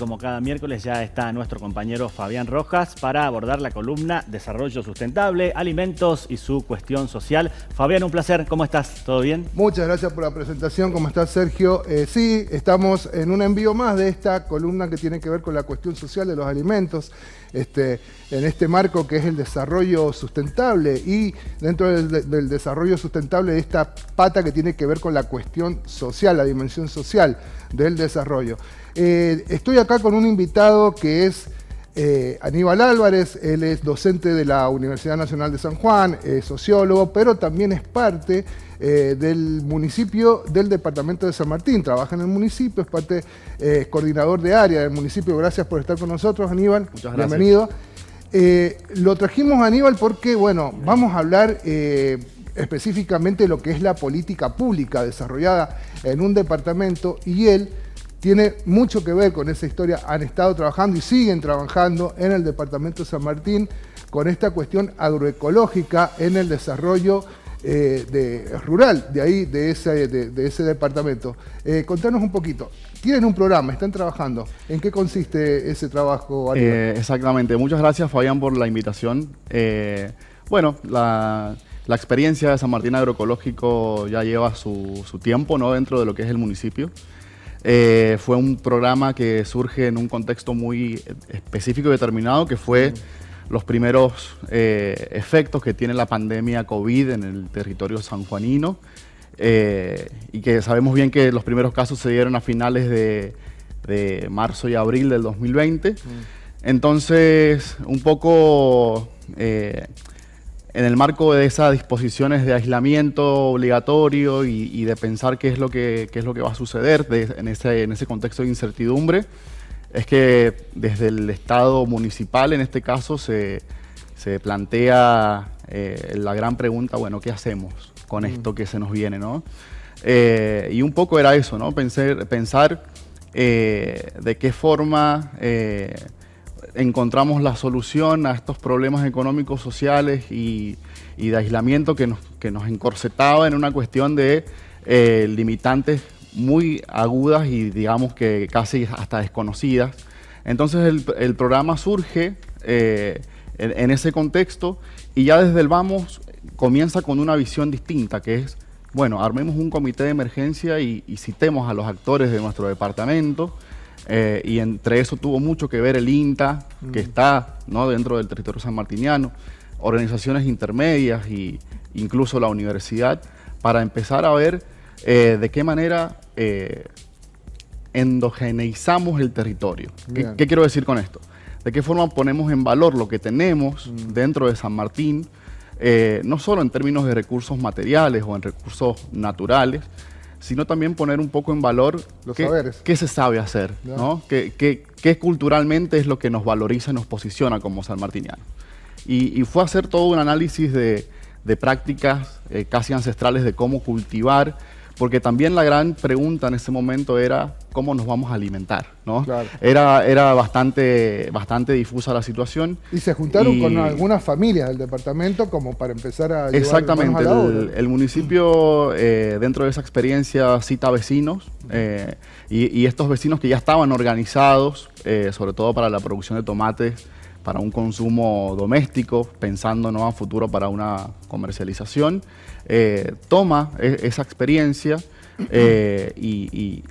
como cada miércoles ya está nuestro compañero Fabián Rojas para abordar la columna Desarrollo Sustentable, Alimentos y su cuestión social. Fabián, un placer. ¿Cómo estás? ¿Todo bien? Muchas gracias por la presentación. ¿Cómo estás, Sergio? Sí, estamos en un envío más de esta columna que tiene que ver con la cuestión social de los alimentos, en este marco que es el desarrollo sustentable, y dentro del desarrollo sustentable de esta pata que tiene que ver con la cuestión social, la dimensión social del desarrollo. Estoy acá con un invitado que es Aníbal Álvarez. Él es docente de la Universidad Nacional de San Juan, sociólogo, pero también es parte del municipio del departamento de San Martín. Trabaja en el municipio, es parte coordinador de área del municipio. Gracias por estar con nosotros, Aníbal. Muchas gracias. Bienvenido. Lo trajimos a Aníbal porque, bueno, vamos a hablar específicamente de lo que es la política pública desarrollada en un departamento, y él tiene mucho que ver con esa historia. Han estado trabajando y siguen trabajando en el departamento de San Martín con esta cuestión agroecológica en el desarrollo rural de ese departamento. Contanos un poquito. Tienen un programa, están trabajando. ¿En qué consiste ese trabajo, Aníbal? Exactamente. Muchas gracias, Fabián, por la invitación. Bueno, la experiencia de San Martín Agroecológico ya lleva su tiempo, ¿no?, dentro de lo que es el municipio. Fue un programa que surge en un contexto muy específico y determinado, que fue los primeros efectos que tiene la pandemia COVID en el territorio sanjuanino, y que sabemos bien que los primeros casos se dieron a finales de marzo y abril del 2020. Entonces, un poco en el marco de esas disposiciones de aislamiento obligatorio y de pensar qué es lo que va a suceder en ese contexto de incertidumbre, es que desde el Estado municipal, en este caso, se plantea la gran pregunta, bueno, ¿qué hacemos con esto que se nos viene, ¿no? Y un poco era eso, ¿no? Pensar de qué forma encontramos la solución a estos problemas económicos, sociales y de aislamiento que nos encorsetaba en una cuestión de limitantes muy agudas y, digamos, que casi hasta desconocidas. Entonces el programa surge en ese contexto, y ya desde el vamos comienza con una visión distinta, que es, bueno, armemos un comité de emergencia y citemos a los actores de nuestro departamento. Y entre eso tuvo mucho que ver el INTA, que está, ¿no?, dentro del territorio sanmartiniano, organizaciones intermedias e incluso la universidad, para empezar a ver de qué manera endogeneizamos el territorio. ¿Qué quiero decir con esto? De qué forma ponemos en valor lo que tenemos dentro de San Martín, no solo en términos de recursos materiales o en recursos naturales, sino también poner un poco en valor qué se sabe hacer, ¿no? Qué culturalmente es lo que nos valoriza y nos posiciona como sanmartinianos. Y fue hacer todo un análisis de prácticas casi ancestrales de cómo cultivar, porque también la gran pregunta en ese momento era cómo nos vamos a alimentar, ¿no? Claro. Era bastante difusa la situación. Y se juntaron con algunas familias del departamento como para empezar a llevar exactamente, manos a la obra. El municipio dentro de esa experiencia cita vecinos, y estos vecinos que ya estaban organizados, sobre todo para la producción de tomates para un consumo doméstico, pensando, ¿no?, a futuro para una comercialización, toma esa experiencia y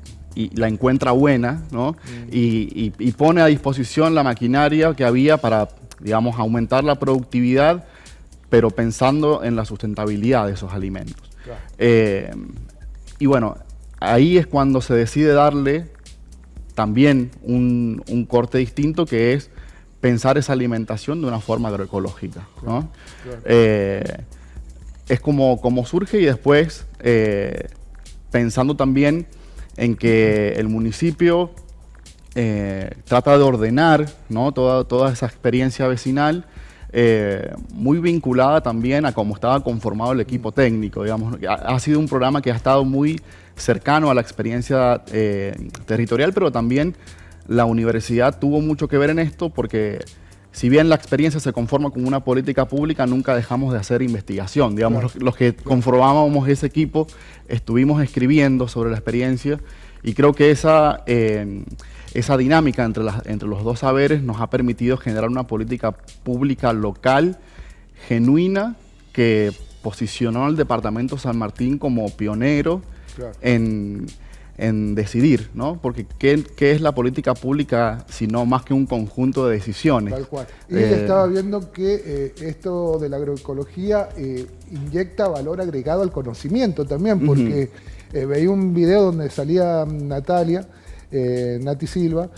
la encuentra buena, ¿no? Y pone a disposición la maquinaria que había para, digamos, aumentar la productividad, pero pensando en la sustentabilidad de esos alimentos. Claro. Y bueno, ahí es cuando se decide darle también un corte distinto, que es pensar esa alimentación de una forma agroecológica, ¿no? Claro. Es como surge, y después pensando también en que el municipio trata de ordenar, ¿no?, toda esa experiencia vecinal, muy vinculada también a cómo estaba conformado el equipo técnico, digamos. Ha sido un programa que ha estado muy cercano a la experiencia territorial, pero también la universidad tuvo mucho que ver en esto, porque si bien la experiencia se conforma con una política pública, nunca dejamos de hacer investigación. Digamos, claro, los que conformábamos ese equipo estuvimos escribiendo sobre la experiencia, y creo que esa dinámica entre los dos saberes nos ha permitido generar una política pública local, genuina, que posicionó al departamento San Martín como pionero en decidir, ¿no? Porque ¿qué es la política pública sino más que un conjunto de decisiones? Tal cual. Y estaba viendo que esto de la agroecología inyecta valor agregado al conocimiento también, porque veía un video donde salía Natalia, Nati Silva,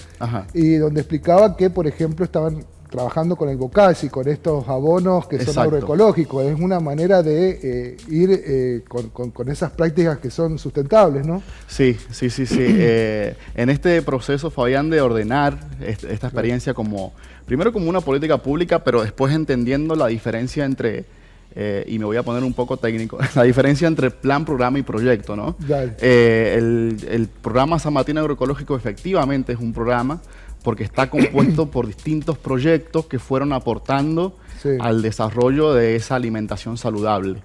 y donde explicaba que, por ejemplo, estaban trabajando con el Bocacci, con estos abonos que son agroecológicos. Es una manera de ir con esas prácticas que son sustentables, ¿no? Sí. En este proceso, Fabián, de ordenar esta experiencia primero como una política pública, pero después entendiendo la diferencia entre, y me voy a poner un poco técnico, la diferencia entre plan, programa y proyecto, ¿no? El programa San Martín Agroecológico efectivamente es un programa porque está compuesto por distintos proyectos que fueron aportando al desarrollo de esa alimentación saludable.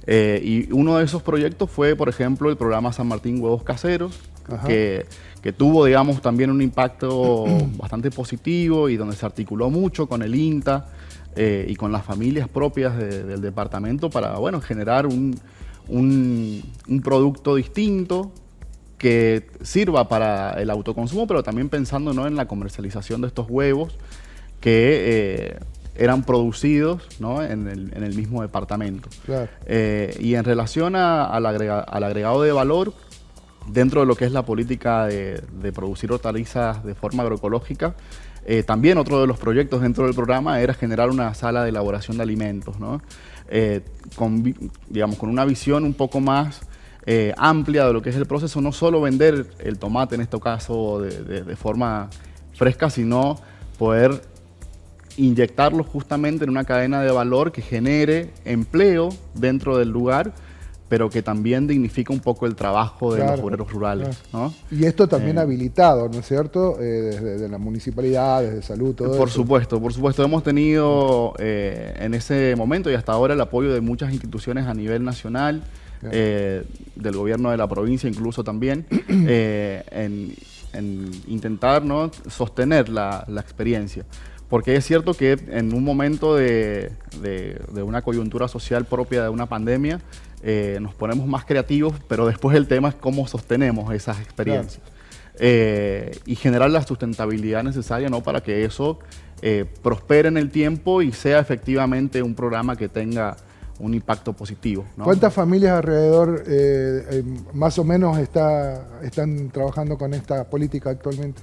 Y uno de esos proyectos fue, por ejemplo, el programa San Martín Huevos Caseros, que tuvo, digamos, también un impacto bastante positivo y donde se articuló mucho con el INTA y con las familias propias del departamento para, bueno, generar un producto distinto que sirva para el autoconsumo, pero también pensando, ¿no?, en la comercialización de estos huevos que eran producidos, ¿no?, en el mismo departamento. Y en relación al agregado de valor, dentro de lo que es la política de producir hortalizas de forma agroecológica, también otro de los proyectos dentro del programa era generar una sala de elaboración de alimentos, ¿no? Con una visión un poco más amplia de lo que es el proceso, no solo vender el tomate en este caso de forma fresca, sino poder inyectarlo justamente en una cadena de valor que genere empleo dentro del lugar, pero que también dignifica un poco el trabajo de los obreros rurales, ¿no? Y esto también habilitado, ¿no es cierto? Desde la municipalidad, desde salud, todo por supuesto. Hemos tenido en ese momento y hasta ahora el apoyo de muchas instituciones a nivel nacional, del gobierno de la provincia incluso también, en intentar, ¿no?, sostener la experiencia. Porque es cierto que en un momento de una coyuntura social propia de una pandemia, nos ponemos más creativos, pero después el tema es cómo sostenemos esas experiencias. Y generar la sustentabilidad necesaria, ¿no?, para que eso prospere en el tiempo y sea efectivamente un programa que tenga un impacto positivo, ¿no? ¿Cuántas familias alrededor más o menos están trabajando con esta política actualmente?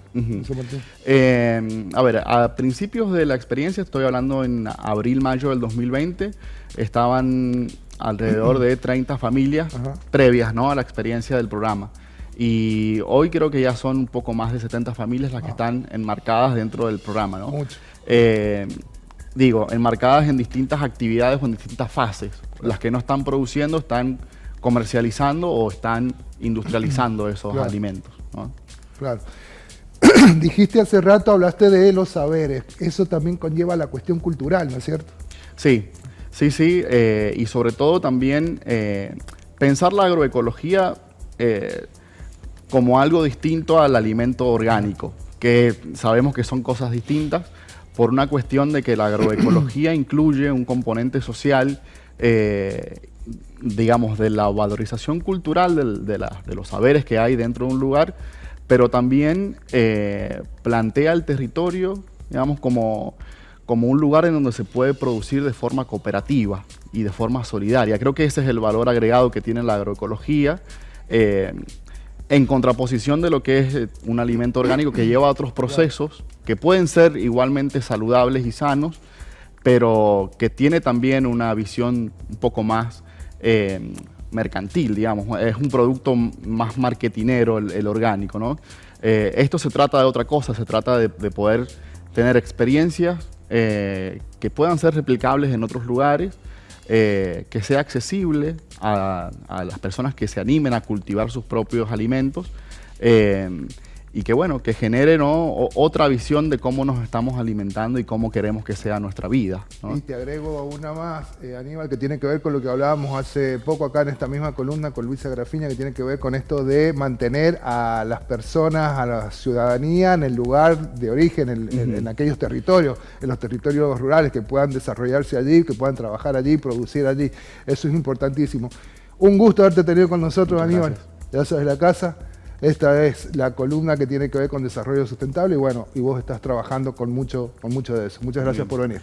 A ver, a principios de la experiencia, estoy hablando en abril, mayo del 2020, estaban alrededor de 30 familias previas, ¿no?, a la experiencia del programa. Y hoy creo que ya son un poco más de 70 familias las que están enmarcadas dentro del programa, ¿no? Mucho. Enmarcadas en distintas actividades o en distintas fases. Las que no están produciendo están comercializando o están industrializando esos alimentos, ¿no? Claro. Dijiste hace rato, hablaste de los saberes. Eso también conlleva la cuestión cultural, ¿no es cierto? Sí. Y sobre todo también pensar la agroecología como algo distinto al alimento orgánico, que sabemos que son cosas distintas, por una cuestión de que la agroecología incluye un componente social, digamos, de la valorización cultural de los saberes que hay dentro de un lugar, pero también plantea el territorio, digamos, como un lugar en donde se puede producir de forma cooperativa y de forma solidaria. Creo que ese es el valor agregado que tiene la agroecología, en contraposición de lo que es un alimento orgánico que lleva otros procesos que pueden ser igualmente saludables y sanos, pero que tiene también una visión un poco más mercantil, digamos. Es un producto más marketinero el orgánico, ¿no? Esto se trata de otra cosa, se trata de poder tener experiencias que puedan ser replicables en otros lugares, que sea accesible a las personas que se animen a cultivar sus propios alimentos, y que bueno, que genere, ¿no?, otra visión de cómo nos estamos alimentando y cómo queremos que sea nuestra vida, ¿no? Y te agrego una más, Aníbal, que tiene que ver con lo que hablábamos hace poco acá en esta misma columna con Luisa Grafiña, que tiene que ver con esto de mantener a las personas, a la ciudadanía en el lugar de origen, en aquellos territorios, en los territorios rurales, que puedan desarrollarse allí, que puedan trabajar allí, producir allí. Eso es importantísimo. Un gusto haberte tenido con nosotros, Muchas Aníbal. gracias. Ya sabes la casa. Esta es la columna que tiene que ver con desarrollo sustentable y bueno, y vos estás trabajando con mucho de eso. Muchas gracias por venir.